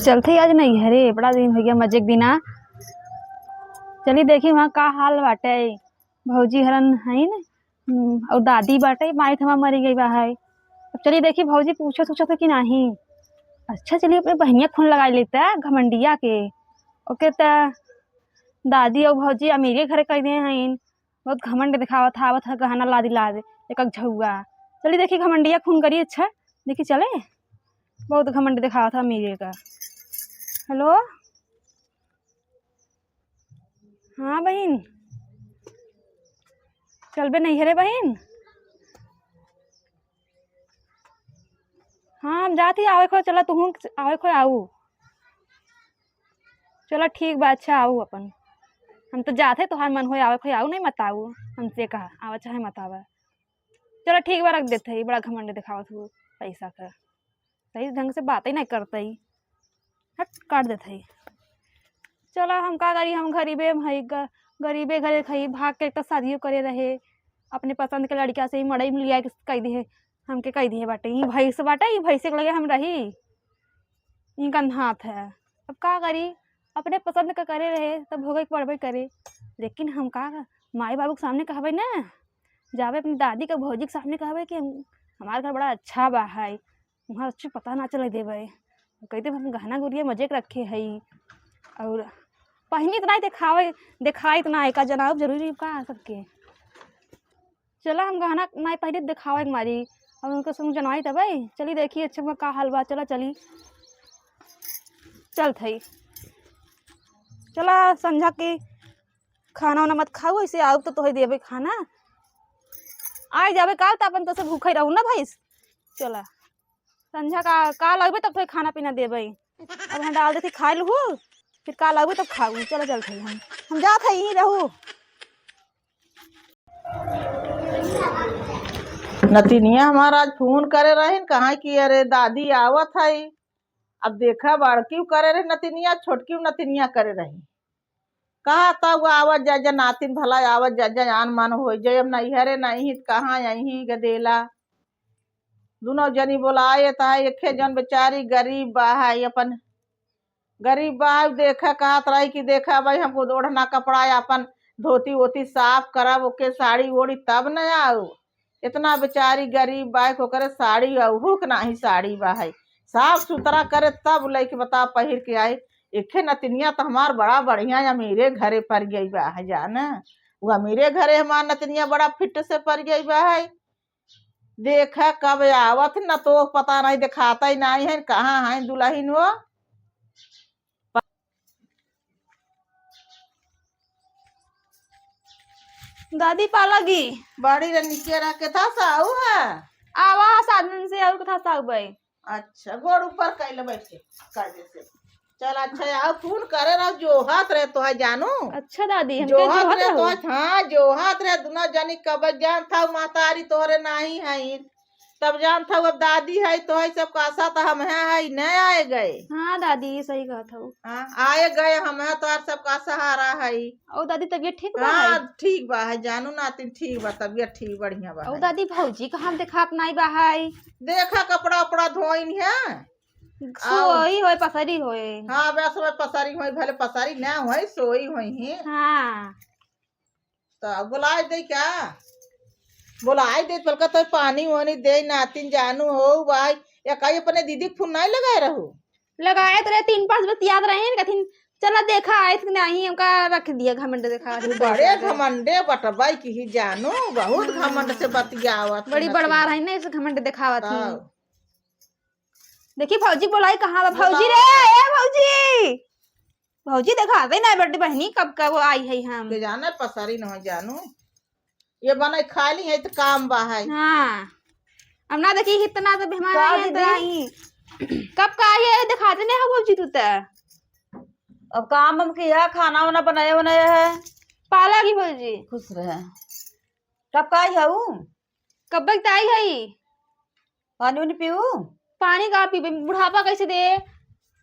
चलते आज नहीं हरे बड़ा दिन हो गया मजे के बिना। चली देखी वहाँ का हाल बाटे। भौजी हरन है न और दादी बाटे माई थमा मरी गई बा है। अब चली देखी भौजी पूछो सोचा था कि नहीं। अच्छा चलिए अपने बहनिया खून लगा लेता घमंडिया के ओके दादी और भौजी अमीरे घरे कह दिए हैं। बहुत घमंड दिखावा था आवत है गहना लादी लाद एक झुआ। चलिए देखी घमंडिया खून करी। अच्छा देखी चले बहुत घमंड दिखावा था अमीरे का। हेलो हाँ बहन चलबे नहीं है रे बहन। हाँ हम जाती आवे खो चला तू आवे खो आऊ। चलो ठीक बा अच्छा आऊ अपन हम तो जाते तोहार मन हो आवे खो आऊ नहीं मत आऊ हमसे कहा आवा चाहे मत आवा। चलो ठीक बा रख देते ही बड़ा घमंड दिखावत हूँ पैसा का सही ढंग से बात ही नहीं करते ही हट काट देते ही। चलो हम का करी हम गरीबे भाई गरीबे घरे खई भाग के एक तो शादियों करे रहे अपने पसंद के लड़किया से ही मड़ई में लिया कह दिए हमके कह दिए बाटे ये भैंस बाटे ये भैंसे के लगे हम रही इनका हाथ है। अब का करी अपने पसंद का करे रहे तब भोगे पड़बे करे लेकिन हम का माई बाबू के सामने कहबे ना जावे अपनी दादी का भौजी के सामने कहबे कि हमारे घर बड़ा अच्छा बा है वहाँ अच्छे पता ना चले देवे कहते हम गहना गुड़िया मजे के रखे है और पहनी इतना ही दिखाई इतना है का जनाब जरूरी का सबके। चला हम गहना नहीं पहले दिखावे हमारी और उनको सुन जनवाई तब चली देखिए अच्छा का हाल बा। चला चली चल थई चला संझा के खाना वाना मत खाओ ऐसे आओ तो तोहे देवे खाना आ जावे काल तो अपन तो से भूखे रहू ना भाई। चला संझा का लगबे तब तो खाना पीना देवे अब हम डाल देती खा लू फिर का लगबे तब खाऊ। चलो चल थई हम जात है यहीं रहू। नतिनिया हमारा आज फोन करे रही कहाँ की अरे दादी आवत है। अब देखा बड़की करे रही नतिनिया छोटकी नतिनिया करे रही कहा तब आवत जा जा नातिन भला आवत जा जा आन मन हो जाए अब नहीं हरे नहीं कहाँ यही गदेला दोनों जनी बोलाए था एक जन बेचारी गरीब बा है अपन गरीब बा देखा कहत रही कि देखा भाई हमको ओढ़ना कपड़ा अपन धोती वोती साफ करब ओके साड़ी ओढ़ी तब न आऊ इतना बेचारी गरीब बा ओकरे साड़ी अहू के नाही साड़ी बा है साफ सुथरा करे तब लेके बता पहिर के आई। एक नतिनिया तो हमार बड़ा बढ़िया अमीरे घरे पर गई बा है जान वो अमीरे घरे हमार नतिनिया बड़ा फिट से पर गई बा है। देखा कब आवत न तो पता नहीं दिखाता ही नहीं है कहाँ है दुल्हन हो। दादी पालागी बड़ी नीचे रह के था साऊ है आवा साधन से और कथा साग भाई। अच्छा गोड़ ऊपर कैले बैठे कायदे से चल अच्छा यार फोन करे रहा जो हाथ रहे तो है जानू। अच्छा दादी हम जो हाथ रहे तो हाँ जो हाथ रहे दोनों जानी कब जान था मातारी तोहरे नहीं है तब जान था अब दादी है तो है सब आशा तो हम है न आए गए। हाँ दादी सही कहा था हाँ आए गए हम है तो सब का सहारा है। और दादी तबीयत ठीक बा हाँ है? ठीक बा है जानू नातिन ठीक बा तबीयत ठीक बढ़िया बा। और दादी भौजी कहाँ दिखात नहीं बा है? देखा कपड़ा उपड़ा धोइन है सोई होए पसरी होए। हाँ बस वह पसारी हुई भले पसारी ना हुई सोई हुई है। हाँ तो बुलाए दे क्या बुलाए दे बल्कि तो पानी वानी दे नातिन जानू हो भाई या कहीं अपने दीदी फोन नहीं लगाए रहू लगाए तो 3-5 बस याद रहे कथिन चला देखा आए थे नहीं हमका रख दिया घमंड दिखा बड़े घमंडे बटबाई की ही जानू बहुत घमंड से बतियावत बड़ी बड़वार है ना इसे घमंड दिखावत थी। देखी भौजी बोलाई कहाँ भौजी रे ए भौजी भौजी देखा दे ना बड़ी बहनी कब कब आई है हम के जाने पसारी न जानू ये बना खाली है तो काम बा है। हाँ अब ना देखी इतना तो हमारा कब का ये दिखाते नहीं भौजी तू तो अब काम हम किया खाना वाना बनाया बनाया है पाला की भौजी खुश रहे कब का आई हूँ कब तक आई है पानी वानी पीऊ पानी का पी बुढ़ापा कैसे दे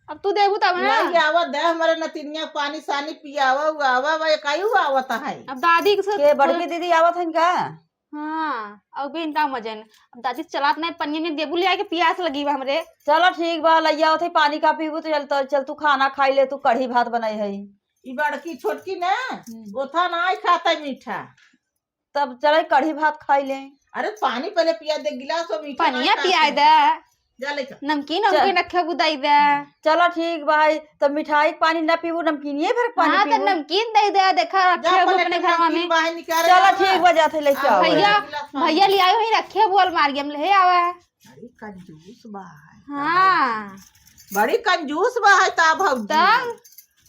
अब तू देबू तब ना आवत दे हमारे नतिनिया पानी सानी पियावा आवा भाई कायू आवत है। अब दादी के बड़की दीदी आवत है क्या हाँ अब भी इनका मजन अब दादी चलात नहीं पनिया में देबू लिया के प्यास लगी बा हमरे। चलो ठीक बा लैया उथे पानी का पीबू तो चल तू खाना खाई ले, तू कढ़ी भात बनाई है। ई बड़की छोटकी ना ओथा नहीं खाता मीठा। तब चल कढ़ी भात खाई ले। अरे पानी पहले पिया दे, गिलास और मीठा पनिया पिया दे, जा लेकर। नमकीन नमकीन रखे बुदाई दे। चलो ठीक भाई, तब मिठाई के पानी न पीबू, नमकीन भर पानी हाँ तो पीबू। नमकीन दे दे, देखा रखे वो अपने घर में। बाहर निकाल। चलो ठीक बा, जाते लेके आओ। भैया भैया ले आयो ही रखे वो अलमारी में ले आवा। बड़ी कंजूस बा है। हाँ बड़ी कंजूस बा है ता भौजी। तब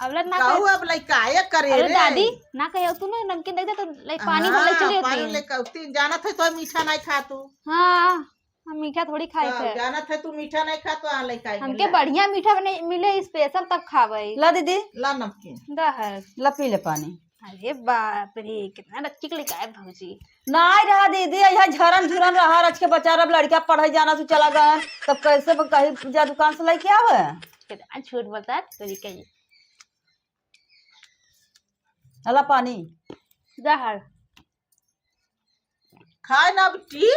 अब ना कहू अब लइकाए करे अरे रे। दादी ना कहे तू ना नमकीन दे दे तो पानी भर ले चली पानी होती। लेकर तीन जानत है तो मीठा नहीं खा तू। हाँ हम मीठा थोड़ी खाए थे, जानत है तू मीठा नहीं खा तो आ लइकाए। हमके बढ़िया मीठा बने मिले स्पेशल तब खावे। ला दीदी, ला नमकीन दा है। ला पी ले पानी। अरे बाप रे कितना रच्ची के लेके आए भौजी। नहीं रहा दीदी, यहाँ झरन झुरन रहा रच के बच्चा रब लड़का पढ़े जाना से चला गया, तब कैसे कहीं जा दुकान से लेके आवे। कितना झूठ बोलता है तेरी कहीं। अला पानी जहर खाए ना बेटी,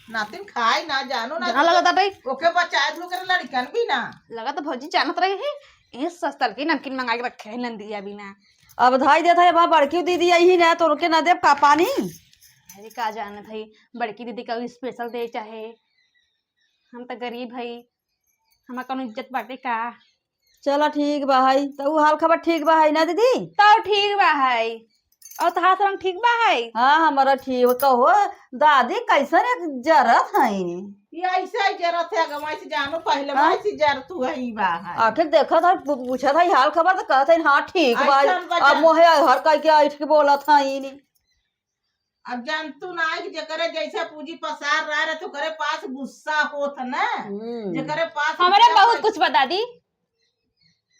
नातिन खाए ना जानो ना। जहाँ लगा था भाई ओके बचाए दू कर लड़कन भी ना। लगा तो भौजी जानत रहे है ये सस्ता की नमकीन मंगा के रखे है नंदिया भी ना। अब धाई देता है, वहाँ बड़की दीदी यही ना तो उनके ना दे का पानी। अरे का जानत है बड़की दीदी का स्पेशल दे चाहे, हम तो गरीब है, हमारा कौन इज्जत बाटे का। चलो ठीक बा है, तो वो हाल खबर ठीक बा है ना दीदी। तो ठीक बा है और तहार रंग ठीक बा है। हाँ हमारा ठीक। कहो दादी कैसन एक जरत है। ये ऐसा ही जरूरत है गवाई से जानो पहले मैं से जर तू है बा है। आखिर देखा था पूछा था हाल खबर तो कहते हाँ ठीक बा। ऐसन बा अब मोहे हर कह के ऐठ के बोला था ही। अब जान तू ना कि जकरे जैसे पूंजी पसार रहा है तो करे पास गुस्सा होत ना। जकरे पास हमारे बहुत कुछ बता दी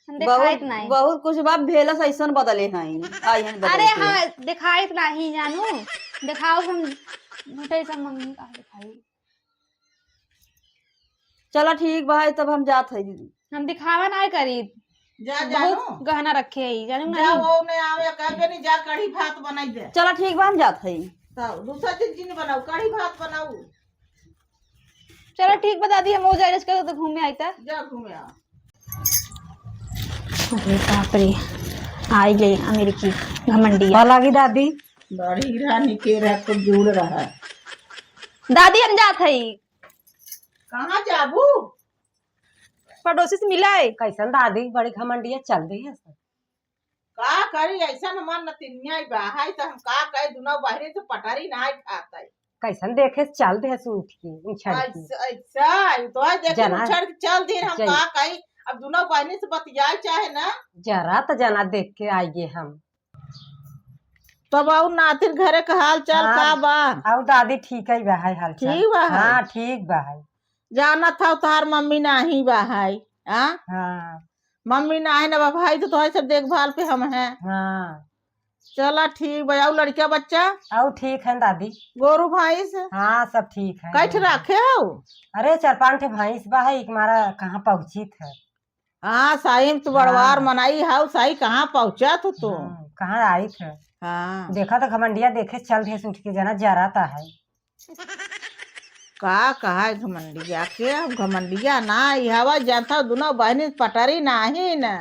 हम दिखाइत नहीं। बहुत कुछ बाप भेलस ऐसन बदले हैं आई हैं अरे हाँ दिखाइत नहीं जानू, दिखाओ हम मोटे सब मम्मी का दिखाई। चलो ठीक भाई, तब हम जात है दीदी। हम दिखावा नहीं करी, जा जानो बहुत गहना रखे है जानू जा नहीं। वो ने आवे कहबे नहीं जा कढ़ी भात बनाई दे। चलो ठीक बा, हम जात है। तो दूसरा चीज नहीं बनाऊ, कढ़ी भात बनाऊ। चलो ठीक बता दी, हम हो जाए इसका तो घूमे आई था। जा घूमे आ। अरे बाप रे आई गई अमेरिकी घमंडिया लगी दादी। बड़ी रानी के रह को जुड़ रहा है। दादी हम जात है कहाँ जाबू? पड़ोसी से मिला है। कैसन दादी बड़ी घमंडिया चल रही है। का करी ऐसा न मन नतिनिया बाहर तो हम का कहे दुना बाहरे से पटारी ना खाता है। कैसन देखे चल दे सूट की उछड़ की। ऐसा तो देखे जना- उछड़ के चल दे हम जय। का कहे। अब दुना बाहरे से बतियाए चाहे ना जरा तो जना देख के आइए हम। तब आओ नातिर घरे का हाल चाल हाँ। का बा? और दादी ठीक है बा है हाल चाल। ठीक बा है? हाँ ठीक बा है। जाना था तार मम्मी नाही बा है। हाँ हाँ मम्मी ना है ना भाई तो तुम्हारे सब देखभाल पे हम हैं। हाँ चला ठीक बा। आओ लड़का बच्चा और ठीक है दादी। गोरू भाई से हाँ सब ठीक है। कैठ रखे हो? अरे 4-5 ठे भैंस बा है, हमारा कहाँ पहुँची था। हाँ साई तो बड़वार मनाई हाउ साई कहाँ पहुँचा तो तुम? कहाँ आई थे। हाँ देखा तो घमंडिया देखे चल दे सूट के जना जराता है। का कहा है घमंडिया के? अब घमंडिया ना हवा जाता दुना बहनी पटारी नाही न।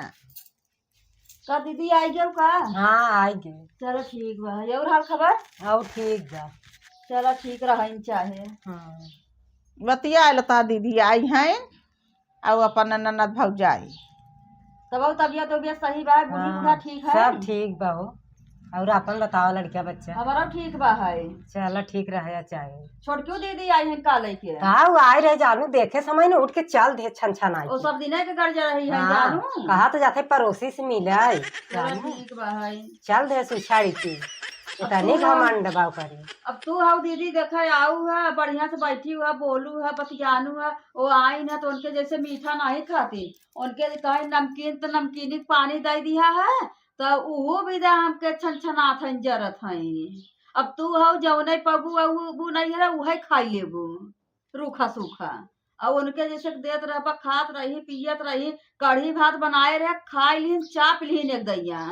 का दीदी आई गयो का? हाँ आई गई। चलो ठीक बा। और हाल खबर? और ठीक बा। चलो ठीक रही चाहे। हाँ बतिया लता दीदी आई हैं और अपन ननद भौजाई। तब तबियत सही बा? बूढ़ी बूढ़ा ठीक है? सब ठीक बा हो। और अपन बताओ लड़का बच्चा? हमारा ठीक बा है। चलो ठीक रहे चाहे। छोटकी दीदी आई है का लेके? हाँ वो आई रहे जानू, देखे समय ने उठ के चल दे छन छन आई। वो सब दिन के कर जा रही है जानू। कहा तो जाते पड़ोसी से मिले जानू। ठीक बा है। चल दे सुछाड़ी की इतनी घमंड बाव करी। अब तू हाउ दीदी देखा आऊ है बढ़िया से बैठी हुआ बोलू है बतियानू है। वो आई ना तो उनके जैसे मीठा नहीं खाती, उनके कहे नमकीन तो नमकीनी पानी दे दिया है तो वो भी हमके छन छनात है जरत है। अब तू हाउ जौने पबू वो नहीं है वही खाई लेबू रूखा सूखा। और उनके जैसे देत रह खात रही पियत रही, कढ़ी भात बनाए रहे खाई लीन चाप लीन एक दैया।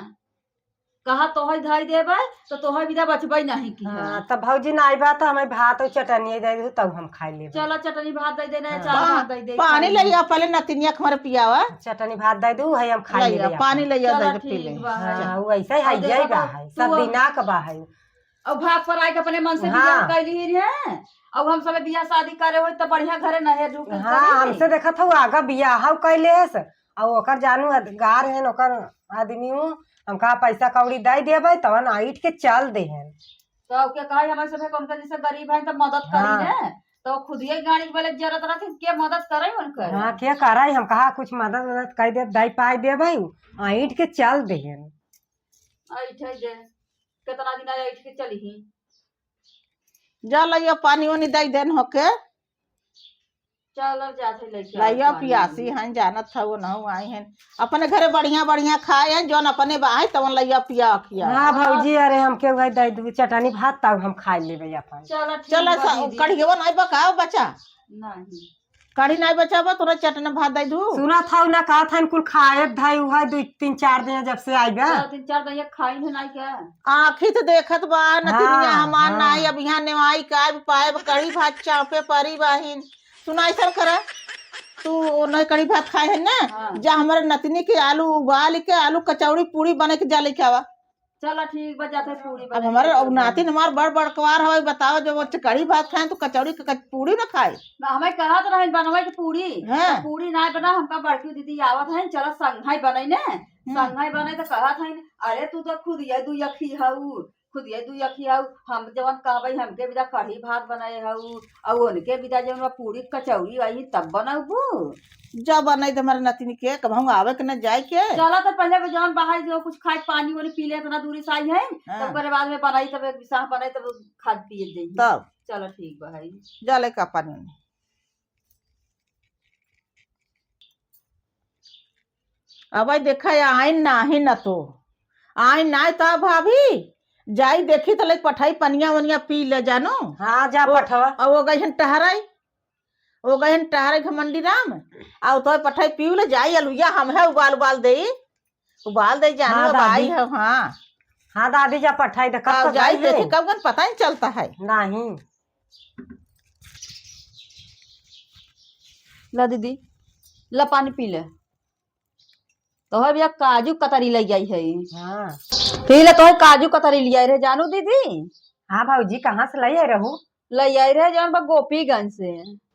कहा तोहर धाई देबे तो तोहर बिना बचबे नहीं की तब भौजी ना आइबा तो हमें भात और चटनी दे दे तब हम खाई ले। चलो चटनी भात दे देना, चार भात दे दे, पानी ले आ पहले नतिनिया के हमारे पियावा। चटनी भात दे दू है हम खाई ले, पानी ले आ दे पी ले। हां वो ऐसे है जाएगा है सब दिना का बा है। अब भाग पर आके अपने मन से बियाह कैली है। अब हम सब बियाह शादी करे हो तो बढ़िया घरे न है रुक। हां हमसे देखत हो आगा बियाह कैले है और ओकर जानू गार है ओकर आदमी हम कहा पैसा कौड़ी दे देबे तवन आइट के चल दे हैं तो के कहे हमारे सब कौन जैसे गरीब है तो मदद करी ने तो खुद ही गाड़ी वाले जरूरत रहती के मदद करे उनकर। हां के करे हम कहा कुछ मदद कह दे दई पाई देबे आइट के चल दे हैं। आइट है जे कितना दिन आइट के चली ही जा लइया पानी वानी दई देन होके चलो जाते लेके लइया पियासी हैं जानत था वो ना आई हैं अपने घरे बढ़िया बढ़िया खाए हैं जोन अपने बाहे तवन लइया पिया खिया। हां भौजी अरे हमके वही दई दू चटनी भात तब हम खा लेबे अपन। चलो कढ़ियो नहीं बकाओ बच्चा नहीं कढ़ी नहीं बचाबो तोरा चटनी भात दई दू। सुना था ना कहा था कुल खाए धाई उहा 2-3-4 दिन जब से आइबा 3-4 दिन खाई नहीं क्या आखी तो देखत बा नतिनिया हमार नहीं अब यहां नेवाई का पाए कढ़ी भात चापे परी बाहिन सुना ऐसा करा तू नहीं कढ़ी भात खाए है ना। जा हमारे नतनी के आलू उबाल के आलू कचौड़ी पूरी बने के जा लेके आवा। चलो ठीक बजाते पूरी अब हमारे नातिन हमार बड़ बड़कवार है बताओ जब वो कढ़ी भात खाए तो कचौड़ी पूरी ना खाए। हमें कहा तो नहीं बनवाई की पूरी तो पूरी ना बना हमका बड़की दीदी आवत है चलो संघाई बने ने संघाई बने तो कहा था अरे तू तो खुद ये दू यखी हऊ खुद ये दू यखी हऊ हम जवन कहबे हमके बिदा कढ़ी भात बनाए हऊ और उनके बिदा जवन पूरी कचौड़ी आई तब बनाबू जब बनाई तो हमारे नतिनी के कहूँ आवे के न जाए के। चलो तो पहले जवन बाहर जो कुछ खाए पानी वानी पी ले तो दूरी से आई है तब करे बाद में बनाई तब विसाह बनाई तब खाद पिए जाइए तब चलो ठीक भाई जा ले का पानी अब देखा आइन नाही न तो आइन ना तो भाभी जाई देखी तो लेक पठाई पनिया वनिया पी ले जानो। हाँ जा पठवा और वो गई टहराई वो गई टहराई घमंडी राम और तो पठाई पी ले जाई अलुया हम है उबाल दे जानो। हाँ, भाई है हाँ हाँ दादी जा पठाई दे कब जाई देखी कब पता नहीं चलता है नहीं। ला दीदी ला पानी पी ले तो है भैया काजू कतरी ले आई है। हाँ पी ले तो है काजू कतरी ले आई रहे जानू दीदी। हाँ भाऊजी कहाँ से ले आई रहू ले आई रहे जान बा गोपीगंज से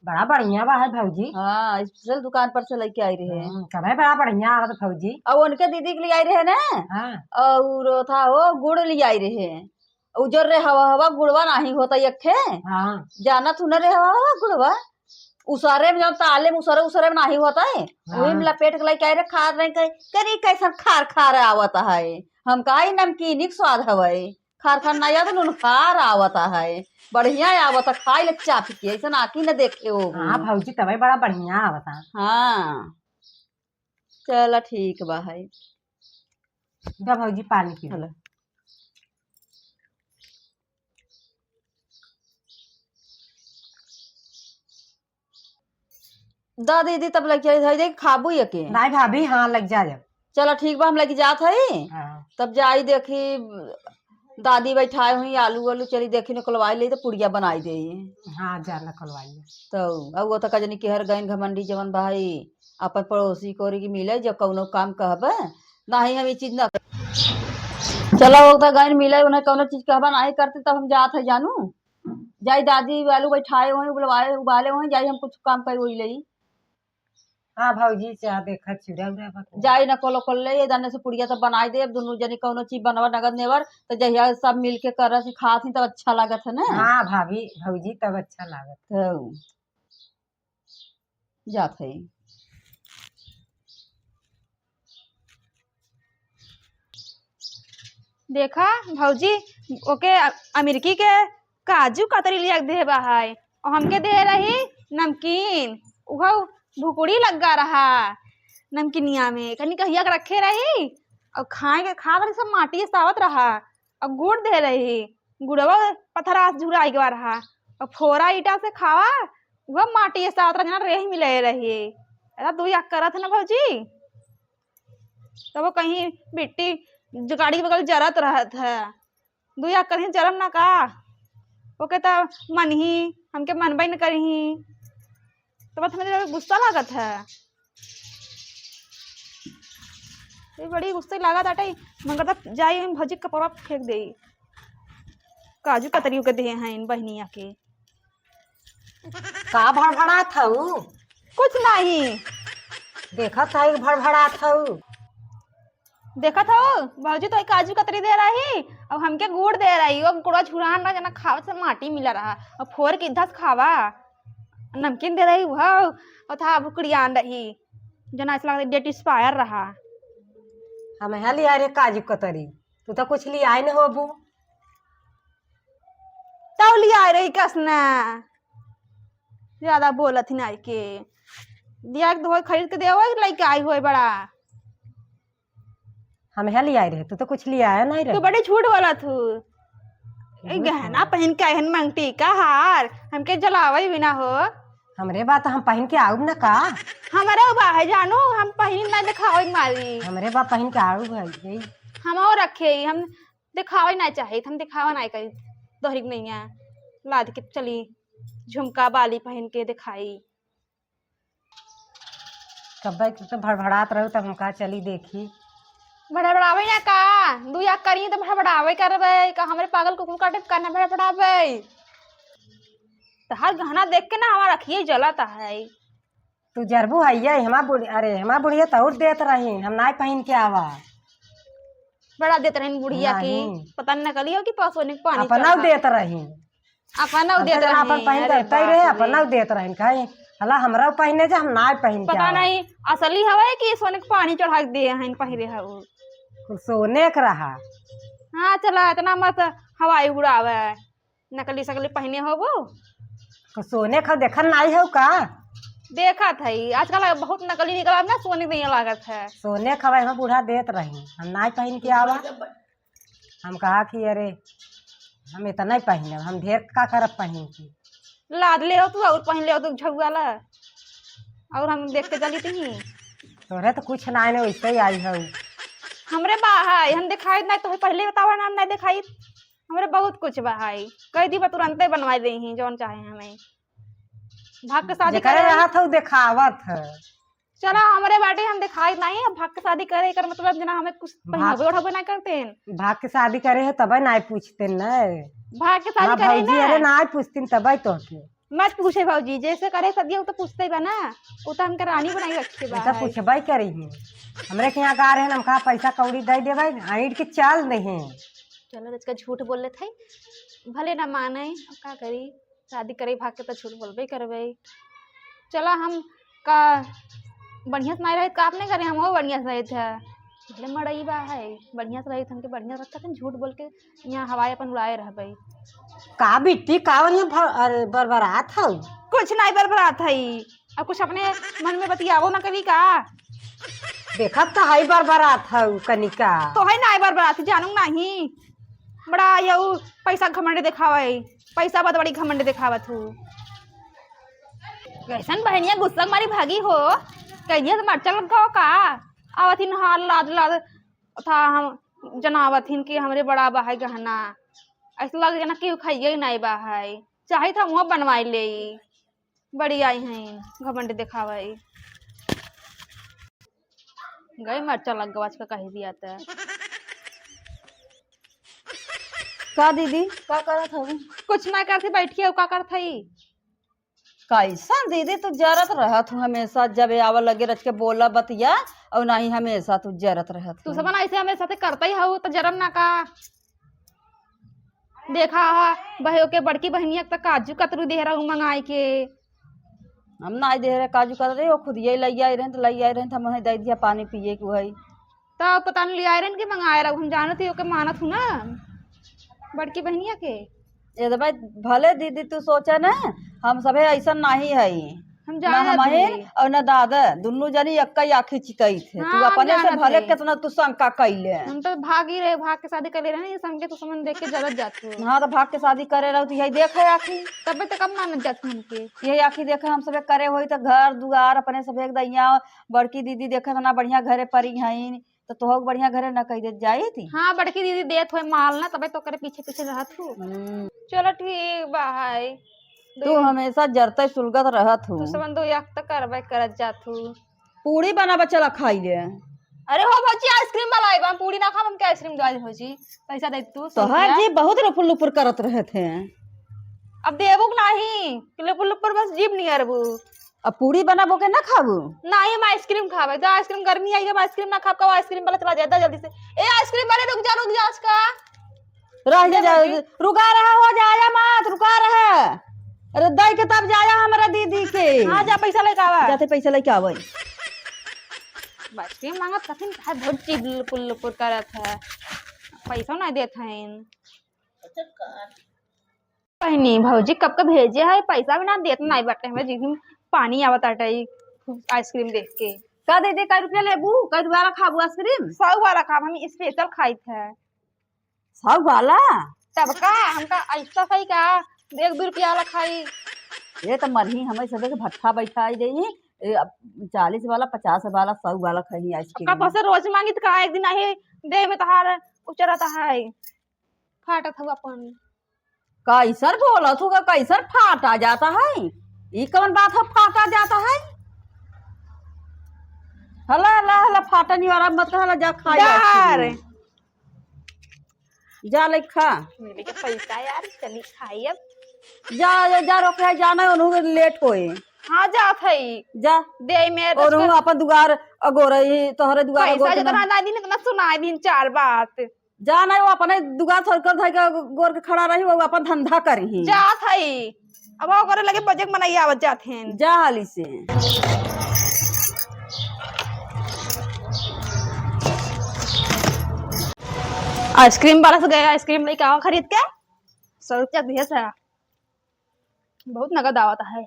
बड़ा बढ़िया बा है भाऊजी। हाँ स्पेशल दुकान पर से लेके आई रहे समय बड़ा बढ़िया आ रहा भाऊजी और उनके दीदी के लिए आई रहे ना। हाँ और था वो गुड़ ले आई रहे उजर रे हवा हवा गुड़वा नहीं होता यखे। हाँ जाना तू न रे हवा गुड़वा उसारे में जब ताले में उसरे में नहीं होता है वही में लपेट के लेके आई रहे खा रहे करी कैसा खार खार आवता है हम कहा नमकीन स्वाद हवे खार खार नहीं आता नुनखार आवता है बढ़िया आवता खाई ले चाप के ऐसा आकी न देखे हो। हाँ भौजी तब बड़ा बढ़िया आवता। हाँ चलो ठीक बा है भौजी पानी पी लो। दा दीदी तब लग जाए खाबू यके नहीं भाभी। हाँ लग जा चलो ठीक बा हम लग जात है। हाँ। तब जाई देखी दादी बैठाए हुई आलू वालू चली देखी निकलवाई ले तो पुड़िया बनाई दे। हाँ जा निकलवाई तो अब वो तो कजनी केहर गईन घमंडी जवन भाई अपन पड़ोसी कोरी की मिले जब कौनो काम कहब नहीं हम ये चीज न चलो वो तो गईन मिले उन्हें कौनो चीज कहबा नहीं करते तब हम जात है जानू जाई दादी आलू बैठाए हुए उबाले हुए जाई हम कुछ काम कर वही ले। हाँ भौजी चाह देखा चिड़ा उड़ा जाई न कोलो कोल ले दाने से पुड़िया तो बनाई दे दोनों जनी कौनो चीज बनवा नगद नेवर तो जहिया सब मिल के कर से खाती तब अच्छा लागत है ना। हाँ भाभी भौजी तब अच्छा लागत है जात है। देखा भौजी ओके अमेरिकी के काजू कतरी लिया दे बा है और हमके दे रही नमकीन उहा भुकुड़ी लगा रहा नमकीनिया में कहीं कहिया के रखे रही और खाए के खा कर सब माटी सावत रहा और गुड़ दे रही गुड़वा पथरा झुराई गवा रहा और फोरा ईटा से खावा वह माटी सावत रहा रेही मिले रही ऐसा तू या करत है ना भौजी तो वो कहीं मिट्टी जो गाड़ी के बगल जरत रहत है दुया कहीं जरम ना का वो कहता मन ही हमके मनबे न करही तो बात हमें गुस्सा लागत है ये बड़ी गुस्से लागत आटे मगर तब जाई हम भजी कपड़ा फेंक दे काजू कतरी के दे हैं इन बहनिया के का भड़भड़ा था कुछ नहीं देखा था भड़भड़ा था देखा था भाजी तो काजू कतरी दे रही अब हमके गुड़ दे रही अब गुड़ा छुड़ान ना जना खावे से माटी मिला रहा अब फोर के इधर खावा नमकीन दे रही वह और था भुकड़ियान रही जना ऐसा लगता डेट एक्सपायर रहा हम यहाँ लिया रे काजू कतरी तू तो कुछ लिया ही नहीं होबू तब लिया रही कसना ज्यादा बोलत ही नहीं के दिया दो खरीद के देव लैके आई हो बड़ा हम यहाँ लिया रहे तू तो कुछ लिया है नहीं तू बड़ी झूठ बोला तू गहना पहन के आयन मंगटी का हार हमके जलावे भी ना हो हमरे बात हम पहन के आऊब ना का हमारे बा है जानू हम पहन ना दिखावे मारी हमरे बात पहन के आऊब है हम और रखे हम दिखावे ना चाहिए हम दिखावा ना करी दोहरी नहीं है लाद के चली झुमका बाली पहन के दिखाई कब तो भड़भड़ात रहो तब हम कहा चली देखी भड़बड़ावे ना का दुया करी तो भड़बड़ावे करबे का हमरे पागल कुकुर काटे करना भड़बड़ावे तो हर गहना देख के ना हमारा रखिए जलाता है तू जरबू है हमार बुढ़िया तो और देत रही हम ना पहन के आवा बड़ा देत रही बुढ़िया की पता न कलियो कि पासोने पानी अपना देत रही अपना देत रही अपन पहन के रहे अपना देत रही कहे हला हमरा पहने जे हम ना पहन के पता नहीं असली हवे कि सोने के पानी चढ़ा दे हैं पहिरे है वो सोने के रहा हाँ चला इतना मत हवाई उड़ावे नकली सकली पहने हो वो सोने का देखन नहीं हो का देखा था आजकल बहुत नकली निकला ना सोने नहीं लागत है सोने खवा हम बूढ़ा देत रही हम ना पहन के आवा हम कहा कि अरे हम इतना ही पहने हम ढेर का करब पहन की लाद ले तू और पहन ले तू झुआ और हम देख के चली थी तोरे तो कुछ ना ने वैसे ही आई हो हमरे बाहाई हम दिखाई नहीं तो पहले बतावा नाम नहीं दिखाई हमरे बहुत कुछ बाहाई कह दी तुरंत बनवा दे ही जौन चाहे हमें भाग के शादी करे रहा था दिखावत है चला हमारे बाटे हम दिखाई नहीं है भाग के शादी करे कर मतलब जना हमें कुछ पहनावे ओढ़ावे ना करते भाग के शादी करे है तब ना पूछते न भाग के शादी करे भौजी अरे ना पूछती तब तो के मत पूछे भौजी जैसे करे सदिया तो पूछते बा ना वो तो हमके रानी बनाई रखे बा तो पूछबे करी हमरे के यहाँ गा रहे हम कहा पैसा कौड़ी दे देबे आइट के चाल नहीं चलो इसका झूठ बोल ले थे भले ना माने अब का करी शादी करे भाग के तो झूठ बोलबे करबे चला हम का बढ़िया से नहीं रहे काम नहीं करे हम वो बढ़िया से रहे थे भले मड़ई बा है बढ़िया से रहे थे हमके बढ़िया रखता थे झूठ बोल के यहाँ हवाई अपन उड़ाए रहबे का बिट्टी का बरबरात है कुछ नहीं बरबरात है अब कुछ अपने मन में बतियावो ना कभी का देखत तो है बरबरात है कनिका तो है ना बरबरात जानू नहीं बड़ा यू पैसा घमंड दिखावे पैसा बहुत बड़ी घमंड दिखावत हूँ कैसन बहनिया गुस्सा मारी भागी हो कहिए तो मर्चा लगाओ का आवथिन हार लाद लाद था हम जनावथिन कि हमरे बड़ा बाहर गहना ऐसा लग ना कि खाइए नहीं बाहर चाहे था मुँह बनवाई ले बड़ी आई हैं घमंड दिखावे गई मर्चा लग गवाच का कही दिया था का दीदी का करत हूँ कुछ ना करती बैठिए का कर थी कैसा दीदी तू जरत रहत हूँ हमेशा जब आवा लगे रच के बोला बतिया और नहीं हमेशा तू जरत रहत तू सब ऐसे हमें साथे करता ही हो तो जरम ना का देखा बहयो के बड़की बहनिया तक काजू कतरू दे रहा हूँ मंगाई के हम ना दे रहे काजू कर रहे हो खुद ये लई आई रहे तो लई आई रहे हम दे दिया पानी पिए के वही तो पता नहीं ले आए रहे कि मंगाए रहा हम जानत ही ओके मानत हूँ ना बड़की बहनिया के ये तो भाई भले दीदी तू सोचा ना हम सभे ऐसा नहीं है हम ना जानत हमारे हई। और ना दादा दोनों जनी एक आखी चिकई थे। हाँ, तू हम अपने से जानत भले हई। कितना तू शंका कैले। हम तो भाग ही रहे, भाग के शादी कर ले रहे हैं, समझ के तू समझ देख के जरत जात हो। हाँ तो भाग के शादी करे रहो तो यही देखे आखी, तबे तो कम मानत जात हो हमके। यही आखी देखे हम सब करे होई तो घर दुआर अपने सब एक दैया बड़की दीदी देखे तो ना बढ़िया घरे परी हईन तो तोह बढ़िया घरे न कह दे जाई थी। हाँ, बड़की दीदी देत हुए माल ना, तबे तो करे पीछे पीछे रहत हो। चलो ठीक बा हाय। तू हमेशा जरते सुलगत रहत हूँ। तू समझ दो याक तक करबे करत जात हो। पूरी बनाबे चला खाई ले। अरे हो भौजी, आइसक्रीम वाला आइबा, हम पूरी ना खाम, हम के आइसक्रीम दे भौजी। पैसा दे तू 100 तो हर रुपया। जी बहुत लुपुर लुपुर करत रहे थे। अब देबो नहीं, किलो लुपर बस जीभ नहीं अरबू। अब पूरी बनाबो के ना खाबू। नहीं, हम आइसक्रीम खावे तो आइसक्रीम गर्मी आई, जब आइसक्रीम ना खाब, कब आइसक्रीम वाला चला जाता जल्दी से। ए आइसक्रीम वाले रुक जा उसका। रह जा रुका रहा हो जाया मत रुका रहा। अरे दई के तब जाया हमारा दीदी के। हाँ, जा पैसा लेके आवा। जाते पैसा लेके आवे। आइसक्रीम मांगत कथिन है, बहुत जीभ लुपुर करत है, पैसा ना देत हईन। कहनी भौजी कब का भेजे है, पैसा भी ना देत नहीं बाटे हमें, जिसमें पानी आवत आटे आइसक्रीम देख के। का दीदी कै रुपया लेबू कै दोबारा खाबू आइसक्रीम। 100 वाला खाब, हम स्पेशल खाई थे। 100 वाला तब का हमका ऐसा सही का 1-2 रुपया वाला खाई। ये तो मरही हमें सब के भट्ठा बैठाई दे 40 वाला 50 वाला 100 वाला खाई का आइसक्रीम। पैसा रोज मांगी तो का एक दिन आहे दे में तहार उचरता है फाटत हुआ पानी। कैसर बोला तू का कैसर फाटा जाता है। ये कौन बात है फाटा जाता है। हला हला हला फाटा नहीं वाला मत हला जा खा यार जा ले खा। मेरे के पैसा यार, चली खाई अब। जा जा, जा रोके है जाना उन्हों लेट होए। हाँ जात है जा दे में और उन्हों अपन दुगार अगोरई तोहरे दुगार पैसा अगोर जितना दादी ने इतना सुनाई दिन 4 बात। जा नहीं वो अपने दुगार थरकर धर के गोर के खड़ा रही वो अपन धंधा करी जात है अब वो करे लगे बजट बनाई आवत जात हैं। जा हाली से। आइसक्रीम वाला से गया, आइसक्रीम लेके आओ खरीद के 100 रुपया दिए था, बहुत नगद आवत है।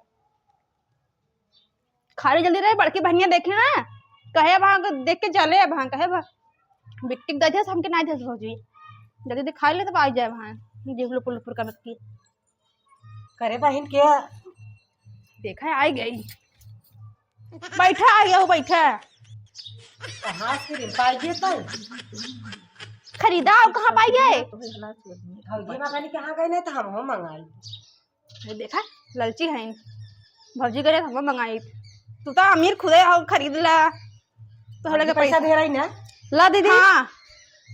खाली जल्दी रहे, बड़की बहनिया देखे ना कहे वहां देख के चले वहां कहे बिट्टी दे दे हमके ना दे भौजी, जल्दी दिखा ले तब आ जाए वहां जीव लुपुर लुपुर करत की। करे बहन क्या देखा आई गई, बैठा आ गया, बैठा कहाँ से पाइए तो खरीदा और कहाँ पाई गए। भौजी मकानी कहाँ गए नहीं तो हम मंगाई। देखा ललची है भौजी करे हम मंगाई, तू तो अमीर खुदे हो खरीद ला तो हले के पैसा दे रही ना। ला दीदी। हाँ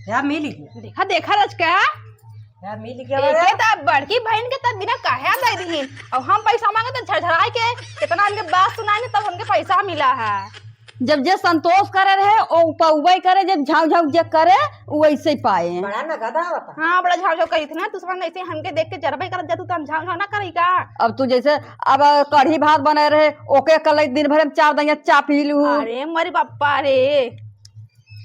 यार मिल गया, देखा देखा रचका यार मिल गया। एके त बड़की बहन के त बिना काहे दे दीहिन और हम पैसा मांगे तो झरझराई के कितना उनके बात सुनाई तब उनके पैसा मिला है। जब जे संतोष करे रहे ओ पउबई करे, जब झाऊ झाऊ जे करे वैसे ही पाए। बड़ा नगद आवता। हाँ बड़ा झाव झाव करी थी ना, तू समझ ऐसे हमके देख के जरबे करत जा, तू तो हम झाव झाव ना करी का। अब तू जैसे अब कढ़ी भात बने रहे ओके कल दिन भर में 4 दैया चा पी लू। अरे मरी बापा रे,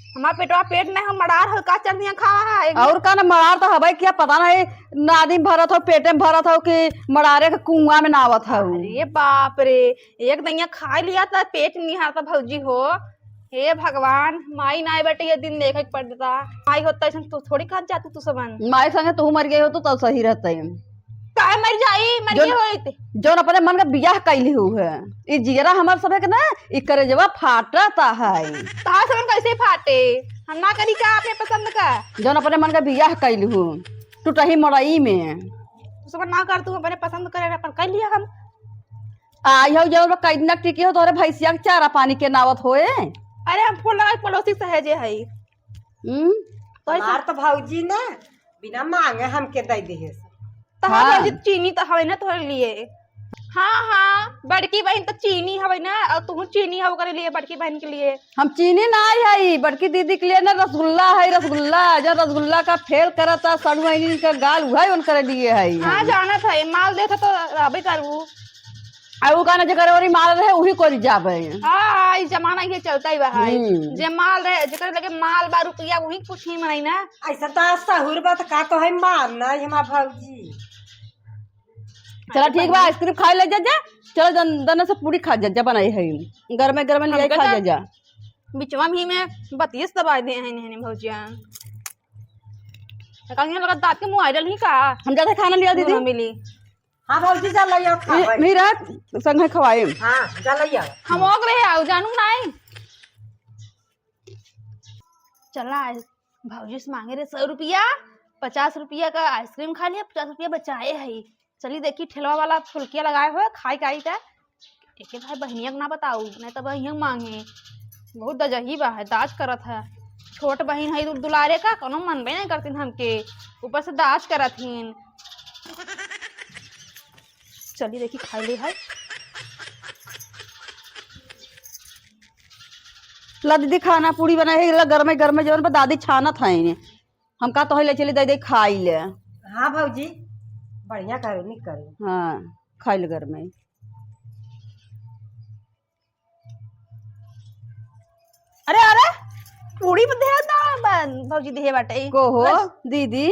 हमारा पेटवा पेट में हम मड़ार हल्का चटनिया खावा है। और का ना मड़ार तो हवाई क्या पता नहीं नादी में भरत हो पेटे में भरत हो कि मड़ारे के कुआं में नावत हो। अरे बाप रे, एक दैया खा लिया था पेट निहारता भौजी हो। हे भगवान, माई नाई बेटे ये दिन देखे पड़ देता, माई होता है तो थोड़ी खा जाती तू सबन। माई संगे तू मर गई हो तो तब सही रहते काहे मर जाई, मर गई होई जो अपने मन का बियाह कैली हु है। ई जिगरा हमार सबे के ना ई करे जवा फाटता है। तार सबन कैसे फाटे, हम ना करी का अपने पसंद का। जो अपने मन का बियाह कैली हु टूटही मड़ई में तू सबन ना कर, तू अपने पसंद करे अपन कर लिया हम। आई हो जब कई दिन टिकी हो तोरे भैंसिया के चारा पानी के नावत होए। अरे हम फोन लगा पड़ोसी सहेजे है हमार तो भौजी ना बिना मांगे हमके दे दे है। तहार चीनी तो हवे ना तोहरे लिए। हाँ हाँ, बड़की बहन तो चीनी हवे ना, और तू चीनी हव करे लिए बड़की बहन के लिए। हम चीनी ना है बड़की दीदी के लिए ना रसगुल्ला है, रसगुल्ला जो रसगुल्ला का फेल करता सड़ुआनी का गाल उहाई उन करे लिए है। हाँ जाना था, माल देखा तो रहबे करू। आ उ काना जकर ओरी माल रहे उही कोरी जाबे। हाँ इस जमाना ये चलता ही बा है, जे माल रहे जेकर लगे माल बा रुपया वही कुछ ही मनाई ना। ऐसा तो सहूर बात का तो है मारना हमार भौजी। चला ठीक बा आइसक्रीम खाए ले जा। चलो दन से पूरी खा जा बनाई है गरमे गरमे ले खा जा। बिचवा भी में बतीस दबाई दे हैं भौजिया लगा दांत के मुँह आइडल ही का हम जाते खाना लिया दीदी मिली। हाँ भौजी चल लिया मेरा संग खवाए। हाँ चल लिया हम ओक रहे आओ जानू नहीं चला भौजी से मांगे रहे 100 रुपया 50 रुपया का आइसक्रीम खा लिया 50 रुपया बचाए है। चली देखी ठेलवा वाला फुलकिया लगाए हुए खाई खाई था एक भाई बहनिया ना बताऊ नहीं तो बहनिया मांगे बहुत दजही बा है दाज करत है। छोट बहन है दुलारे का कोनो मनबे नहीं करतीन हमके ऊपर से दाज करथिन। चली देखी खाई ली है ला दीदी खाना पूरी बनाए है गरमे गरमे जवन पर दादी छाना था हम का तो ले चली दे खाई ले। हाँ भौजी बढ़िया करे नहीं करे हाँ खाई ले घर में। अरे अरे पूरी में दे भौजी दे बाटे को हो दीदी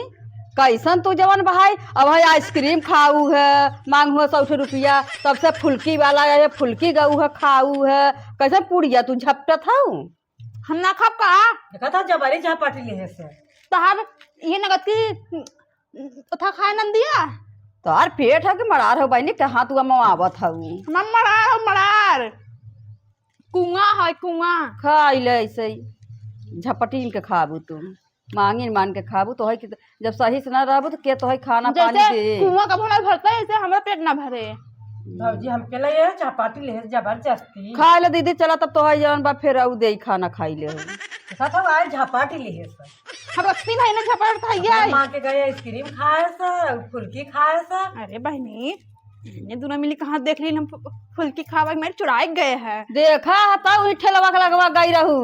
कैसन तू जवन भाई अब है आइसक्रीम खाऊ है मांग हुआ 100 रुपया तब से फुल्की वाला है फुल्की गऊ है खाऊ है कैसे पूड़िया तू झपटा था हम ना खाब का देखा था जबरी झपट लिए से तहार ये नगद की था खाए नंदिया तार पेट है कि मरार हो बहनी कहाँ तू आवत हूँ मरार कुआं है कुआं खाई ले ऐसे ही झपटीन के खाबू तुम मांगी मान के खाबू तो है कि जब सही से ना रहबू तो के तो है खाना पानी दे कुआं का भरा भरता है ऐसे हमारा पेट ना भरे। भौजी हम के लिए चपाती ले जबरदस्ती खा ले दीदी चला तब तो है जवन बा फिर आऊ दे खाना खाई ले देखा था आज झपाटी लिए से हम रखती भाई ने झपट खाइया मां के गए आइसक्रीम खाए से फुल्की खाए से। अरे बहनी ये दोनों मिली कहाँ देख ली हम फुल्की खावा मेरे चुराए गए हैं देखा था वही ठेलवा के लगवा गई रहू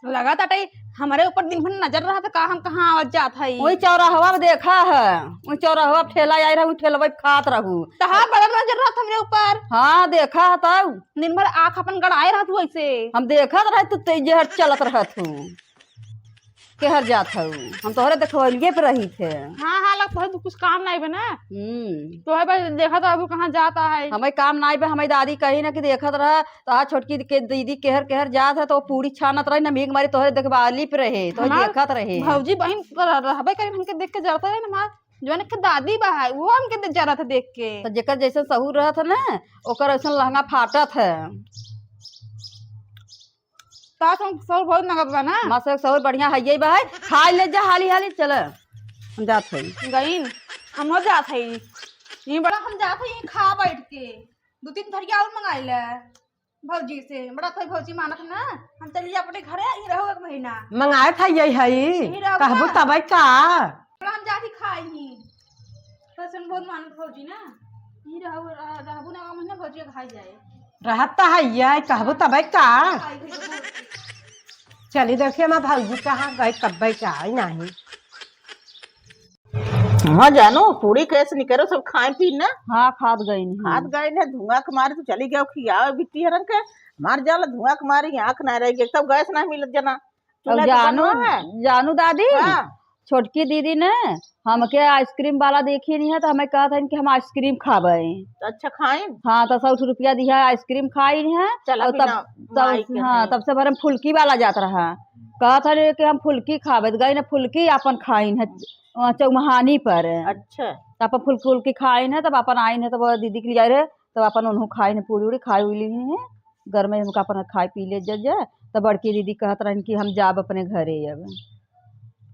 लगा था हमारे ऊपर दिन भर नजर रहा था कहा हम कहाँ आवाज जात है वही चौराहवा में देखा है वही चौराहवा ठेला आई रहू ठेलवा खात रहू तहां बड़ा नजर रहा था मेरे ऊपर। हाँ देखा था दिन भर आँख अपन गड़ाए रहा तू ऐसे हम देखत रहे तू तेज चलत रहत हूँ केहर जात हूँ हम तोहरे देखवलिए पे रही थे। हाँ हाँ लगता है कुछ काम नहीं बना तो है भाई देखा था अब कहाँ जाता है हमें काम नहीं बे हमारी दादी कही ना कि देखत रहा तो छोटकी के दीदी केहर केहर जात है तो वो पूरी छानत रही ना मीघ मारी तोहरे देखवाली पे रहे तो देखत रहे भौजी बहन रहबे करी हमके देख के जरता है ना जो के दादी बा है वो हमके जा रहा था देख के तो जेकर जैसे सहूर रहा था ना ओकर ऐसा लहंगा फाटत है सौर बहुत नगद बा ना मासे सौर बढ़िया है यही बा है खाई ले जा हाली हाली चल हम जात है गईन हम जात है ये बड़ा हम जात है खा बैठ के 2-3 थरिया और मंगाई ले भौजी से बड़ा था भौजी मानत ना हम चलिए अपने घरे ही रहो 1 महीना मंगाए था यही है कहबू तब का हम जाती खाई ही तो बहुत मानत भौजी ना ही रहबू ना महीना भौजी खाई जाए रहता है ये कहबू तब का चली देखिए मैं भौजी कहाँ गए कब का नहीं। हाँ जानू पूरी कैसे नहीं करो सब खाए पी ना। हाँ खाद गई ना धुआं के मारे तो चली गया खिया बिट्टी हरन के मार जाला धुआं के मारे आँख ना रह गई तब गैस ना मिलत जना जानू दादी छोटकी दीदी ने हमके आइसक्रीम वाला देखी नहीं है तो हमें कहा था कि हम आइसक्रीम खावे अच्छा खाए हाँ तो 100 रुपया दिया आइसक्रीम खाई है और तब से भर फुल्की वाला जात रहा कहा था कि हम फुल्की खावे गई ना फुल्की अपन खाई है चौमहानी पर। अच्छा अपन फुल्की खाई है तब अपन आई है तब दीदी के लिए रहे तब अपन उन्होंने खाई है पूरी उड़ी खाई हुई ली है घर में हमका अपन खाई पी ले जाए तब बड़की दीदी कहत रही कि हम जाब अपने घरे अब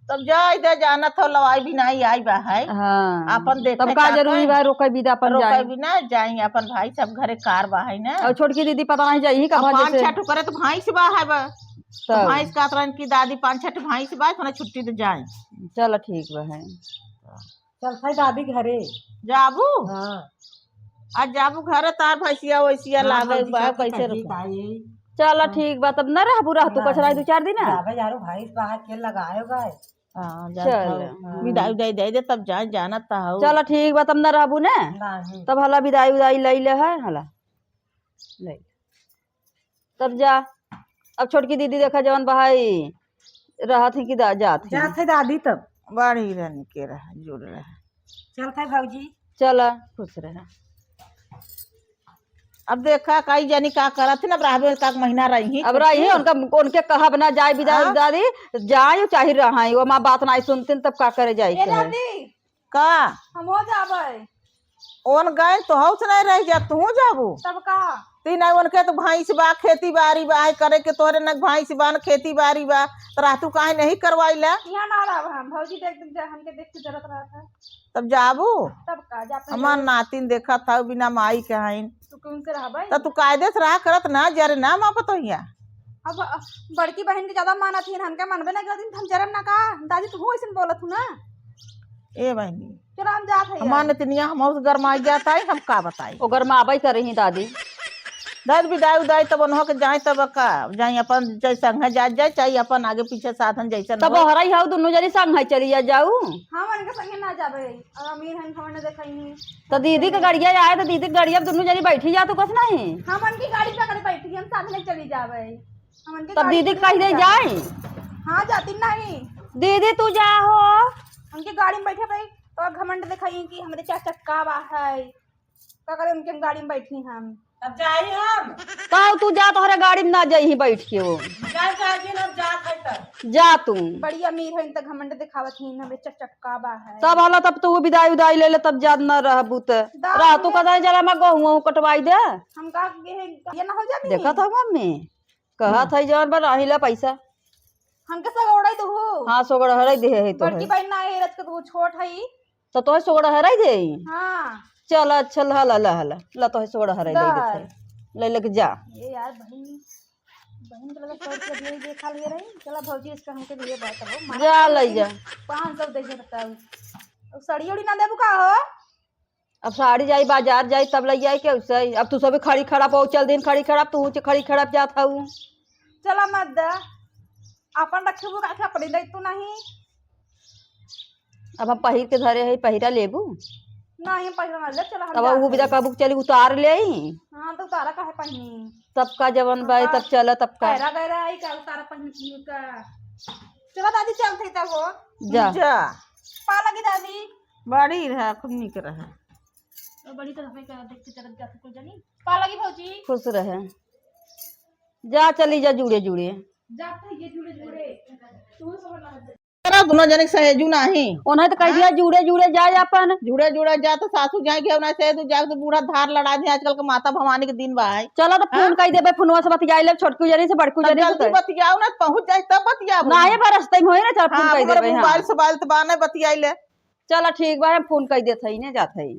तब जा इधर जाना था लवाई भी नहीं आई बा है। हाँ अपन देख तब का जरूरी बा रोके विदा अपन रोके भी ना जाएंगे अपन भाई सब घरे कार बा है ना और छोटकी दीदी पता नहीं जाई का 5-6 करे तो भाई से बा है बा तो भाई का तरन की दादी 5-6 भाई से बा थोड़ा छुट्टी तो जाए चलो ठीक बा है चल भाई दादी घरे जाबू। हाँ आज जाबू घरे तार भैसिया वैसिया लागे बा कैसे चलो ठीक बा तब न रहबू रह तू कचरा 2-4 दिन यारो भाई बाहर के लगाएगा विदाई उदाई दे दे तब जाए जाना था। चलो ठीक बा तब न रहबू ने तब हला विदाई उदाई ले ले है हला ले तब जा। अब छोटकी दीदी देखा जवन भाई रहा थी कि जात जात है दादी तब बड़ी रहने के रहा जुड़ रहा चल भाई भौजी चला खुश रहे। अब देखा कई जानी का करत थी ना राहबे का महीना रही अब रही उनका उनके कहा बना जाए विदा दादी जाए चाहे रहा वो माँ बात नहीं सुनते तब का करे जाए का हम हो जाबे ओन गए तो हौस नहीं रह जा तू जाबू तब का तीन उनके तो भैंस बा खेती बाड़ी बा करे के तोरे न भैंस बा न खेती बाड़ी बा तो रातू काहे नहीं करवाइला यहाँ ना रहा हम भौजी हमके देख के जरूरत रहा था तब जाबू तब का जा हमार नातिन देखा था बिना माई के हाइन तू कौन से रहा भाई तो तू कायदे से रहा करत ना जरे ना माँ पतोहिया अब बड़की बहन के ज्यादा माना थी हमके मनबे ना करती हम जरम ना का दादी तू ऐसे बोलत हूं ना ए बहनी चलो हम जात है हमार नतनिया हम उस गरमाई जाता है हम का बताई वो गरमाबे कर रही दादी दस विदाई उदाई तब उन्हों के जाए तब का जाए अपन जैसे संग जा जाए चाहे अपन आगे पीछे साधन जैसे तब हरा ही हाउ दोनों जनी संग है चली जाऊ हां मन के संगे ना जाबे और अमीर हन खवन देखई नहीं तो दीदी के गाड़िया आए तो दीदी के गाड़िया दोनों जनी बैठी जा तो कस नहीं हां मन की गाड़ी पे कर बैठी हम साथ में चली जाबे हमन के तब दीदी कह दे जाए हां जाती नहीं दीदी तू जा हो उनकी गाड़ी में बैठे भाई तो घमंड दिखाई कि हमरे चार चक्का बा है का करे उनके गाड़ी में बैठी हम अब जाई हम कहो तू जा तोहरे गाड़ी में ना जाई बैठ के वो जाए जाए अब जात है तब जा तू बड़ी अमीर है त घमंड दिखावत ही हमरे चार चक्का बा है तब हला तब तू विदाई उदाई ले ले तब जा न रहबू त रह तू कदा जरा मैं गहूं कटवाई दे हम का ये ना हो जाबी देखा था मम्मी कहा था जवन पर रहिला पैसा हमके सब ओड़ाई दो हां सोगड़ हराई दे है तो बड़की बहन ना है रच के वो छोट है तो तोहे सोगड़ हराई दे हां चल अच्छा हला हला ला तोहे सोगड़ हराई दे दे ले लेके जा ये यार बहन बहन तो लगा सौ रुपया दे खा लिए रही चला भौजी इसका हमके लिए बात हो जा ले जा 500 दे के बताओ अब साड़ी उड़ी ना देबू का हो अब साड़ी जाई बाजार जाई तब ले जाई के उसे अब तू सब खड़ी खड़ा पहुंचल दिन खड़ी खड़ा तू खड़ी खड़ा जात हूं चला मत दा अपन रखबू का अपने दे तू नहीं अब हम पहिर के धरे है पहिरा लेबू नहीं पैसा ना ले चला तब वो बिदा कबू चली उतार ले हां तो तारा काहे पहनी तब का जवन बाई तब चला तब का पैरा गैरा आई का तारा पहनी का चला दादी चलते तब वो जा जा पा लगी दादी बड़ी रहा खूब निक रहा और बड़ी तरफ पे का देख के चल जाते कोई जानी पा लगी भौजी खुश रहे जा चली जा जुड़े जुड़े जाते ये जुड़े जुड़े तू सब ना तेरा दोनों जने सहेजू नहीं उन्हें तो कह दिया जुड़े जुड़े जाए अपन जुड़े जुड़े जा तो सासू जाए के ना सहेजू जा तो बूढ़ा धार लड़ा दे आजकल के माता भवानी के दिन बा है चलो तो फोन कह देबे फोनवा से बतियाई ले छोटकू जनी से बड़कू जनी जल्दी से बतियाओ ना पहुंच जाए तब बतियाओ ना ये रास्ते में होई ना चल फोन कह देबे मोबाइल से बाल तो बाने बतियाई ले चलो ठीक बा हम फोन कह देत हई ने जात हई